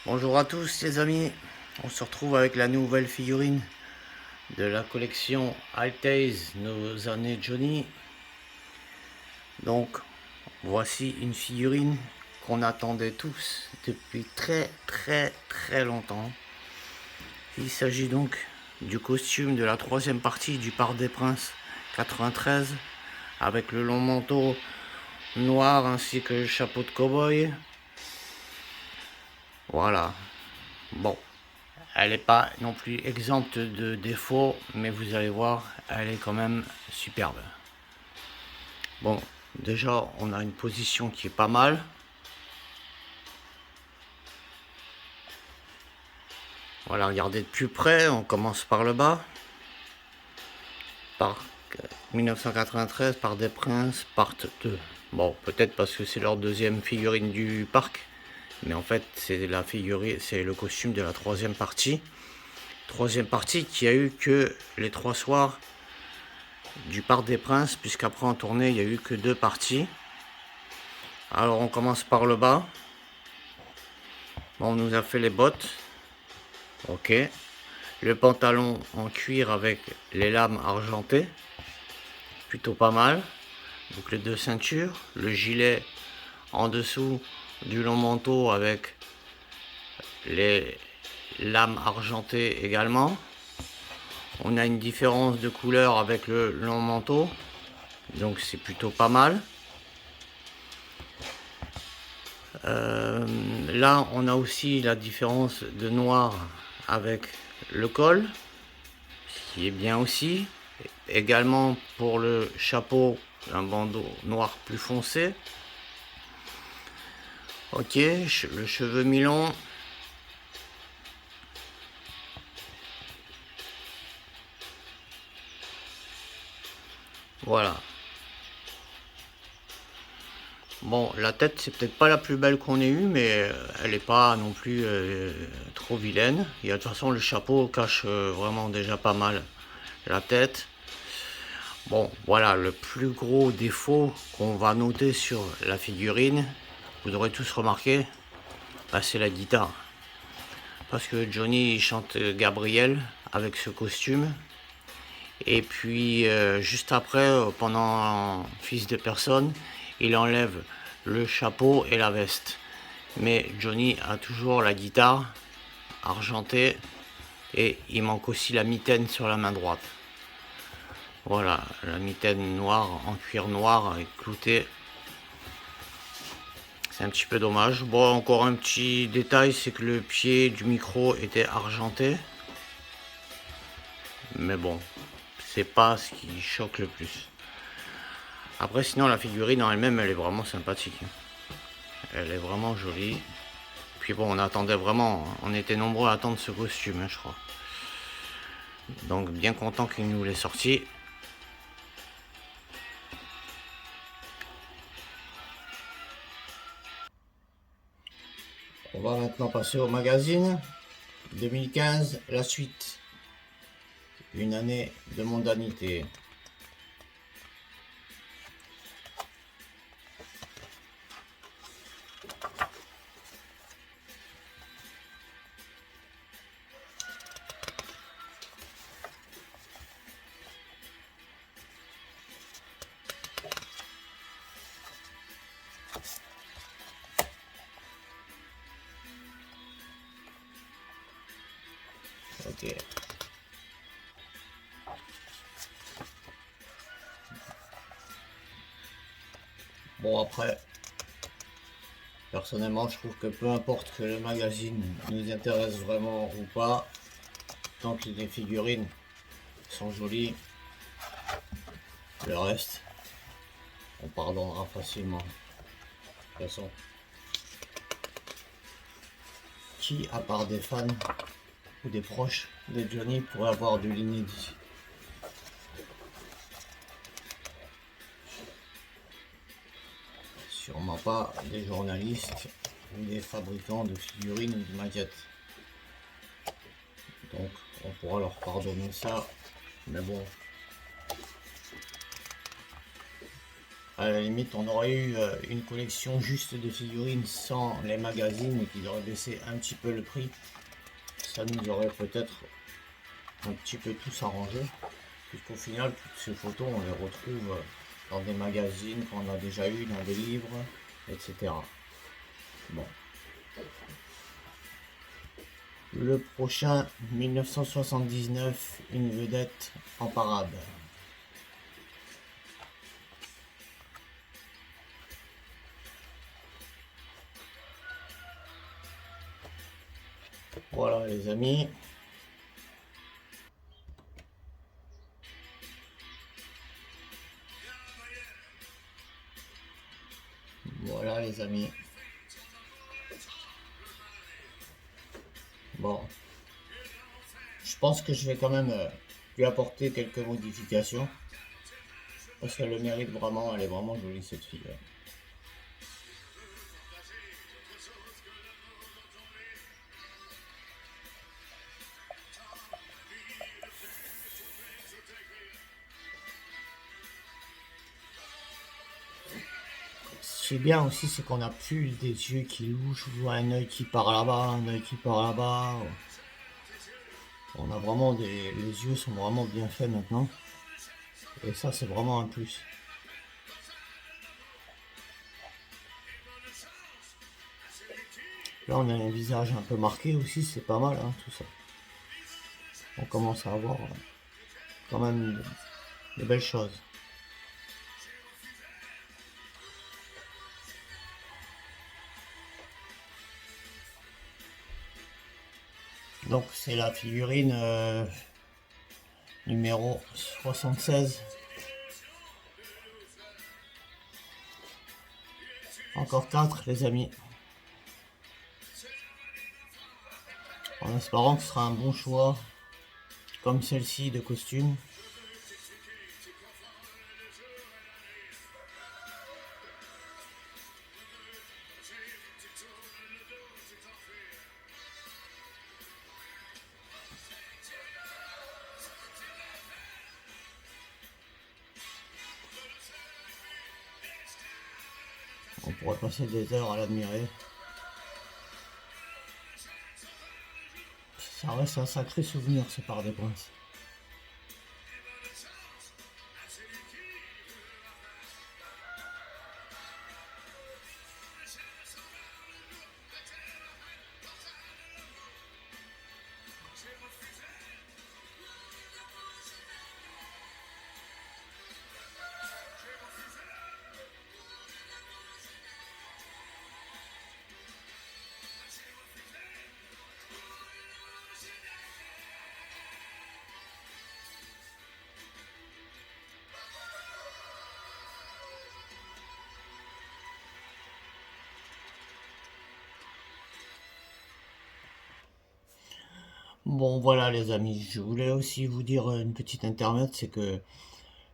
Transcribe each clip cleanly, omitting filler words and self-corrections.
Bonjour à tous les amis, on se retrouve avec la nouvelle figurine de la collection Altaze, nos années Johnny. Donc voici une figurine qu'on attendait tous depuis très longtemps. Il s'agit donc du costume de la troisième partie du Parc des Princes 93 avec le long manteau noir ainsi que le chapeau de cow-boy. Voilà, bon. Elle n'est pas non plus exempte de défauts, mais vous allez voir, elle est quand même superbe. Bon, déjà, on a une position qui est pas mal. Voilà, regardez de plus près, on commence par le bas. Parc 1993, Parc des Princes, part 2. Bon, peut-être parce que c'est leur deuxième figurine du parc, mais en fait, c'est la figurine, c'est le costume de la troisième partie. Troisième partie qui a eu que les 3 soirs du Parc des Princes, puisqu'après en tournée il n'y a eu que 2 parties. Alors on commence par le bas. Bon, on nous a fait les bottes. Ok. Le pantalon en cuir avec les lames argentées. Plutôt pas mal. Donc les 2 ceintures. Le gilet en dessous du long manteau avec les lames argentées également. On a une différence de couleur avec le long manteau. Donc c'est plutôt pas mal. Là, on a aussi la différence de noir avec le col, ce qui est bien aussi. Également pour le chapeau, un bandeau noir plus foncé. Ok, le cheveu mi-long. Voilà. Bon, la tête, c'est peut-être pas la plus belle qu'on ait eue, mais elle n'est pas non plus trop vilaine. Et de toute façon, le chapeau cache vraiment déjà pas mal la tête. Bon, voilà, le plus gros défaut qu'on va noter sur la figurine, vous aurez tous remarqué, bah, c'est la guitare. Parce que Johnny il chante Gabriel avec ce costume. Et puis, juste après, pendant Fils de personne, il enlève le chapeau et la veste. Mais Johnny a toujours la guitare argentée et il manque aussi la mitaine sur la main droite. Voilà, la mitaine noire en cuir noir avec clouté. C'est un petit peu dommage. Bon, encore un petit détail, c'est que le pied du micro était argenté. Mais bon, c'est pas ce qui choque le plus. Après, sinon, la figurine en elle-même, elle est vraiment sympathique. Elle est vraiment jolie. Puis bon, on attendait vraiment, on était nombreux à attendre ce costume, je crois. Donc, bien content qu'il nous l'ait sorti. On va maintenant passer au magazine. 2015, la suite. Une année de mondanité. Ok. Bon, après, personnellement, je trouve que peu importe que le magazine nous intéresse vraiment ou pas, tant que les figurines sont jolies, le reste, on pardonnera facilement. De toute façon, qui, à part des fans ou des proches de Johnny, pourrait avoir de l'inédit? Sûrement pas des journalistes ou des fabricants de figurines ou de maquettes. Donc on pourra leur pardonner ça. Mais bon. À la limite, on aurait eu une collection juste de figurines sans les magazines et qui aurait baissé un petit peu le prix. Ça nous aurait peut-être un petit peu tous arrangé, puisqu'au final, toutes ces photos, on les retrouve dans des magazines qu'on a déjà eu, dans des livres, etc. Bon. Le prochain, 1979, une vedette en parade. Voilà les amis. Voilà les amis. Bon. Je pense que je vais quand même lui apporter quelques modifications. Parce qu'elle le mérite vraiment, elle est vraiment jolie cette fille. Ce qui est bien aussi, c'est qu'on a plus des yeux qui louchent, ou un œil qui part là-bas, un œil qui part là-bas. On a vraiment les yeux sont vraiment bien faits maintenant. Et ça, c'est vraiment un plus. Là, on a un visage un peu marqué aussi, c'est pas mal, hein, tout ça. On commence à avoir quand même de belles choses. Donc, c'est la figurine numéro 76. Encore 4, les amis. En espérant que ce sera un bon choix, comme celle-ci de costume. On pourrait passer des heures à l'admirer. Ça reste un sacré souvenir, ce Parc des Princes. Bon voilà les amis, je voulais aussi vous dire une petite intermède, c'est que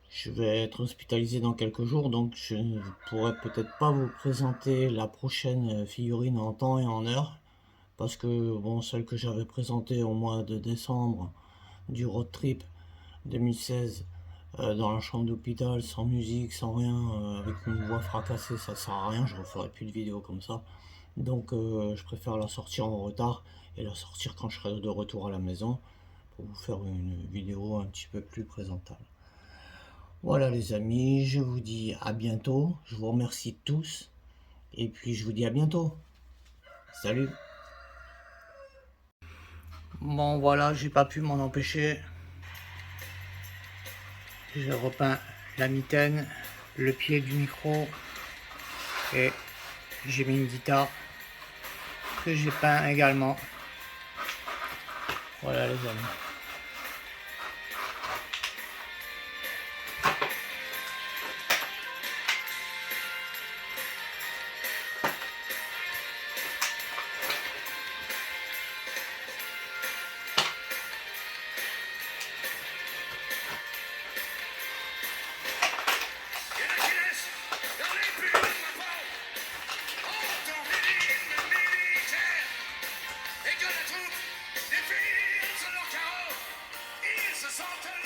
je vais être hospitalisé dans quelques jours, donc je ne pourrai peut-être pas vous présenter la prochaine figurine en temps et en heure, parce que bon, celle que j'avais présentée au mois de décembre du road trip 2016 dans la chambre d'hôpital, sans musique, sans rien, avec une voix fracassée, ça sert à rien, je ne referai plus de vidéos comme ça. Donc je préfère la sortir en retard et la sortir quand je serai de retour à la maison pour vous faire une vidéo un petit peu plus présentable. Voilà les amis, je vous dis à bientôt, je vous remercie tous et puis je vous dis à bientôt. Salut. Bon voilà, j'ai pas pu m'en empêcher. J'ai repeint la mitaine, le pied du micro et j'ai mis une guitare que j'ai peint également. Voilà les amis. Et que la troupe des filles sur leur carreau, ils se sentent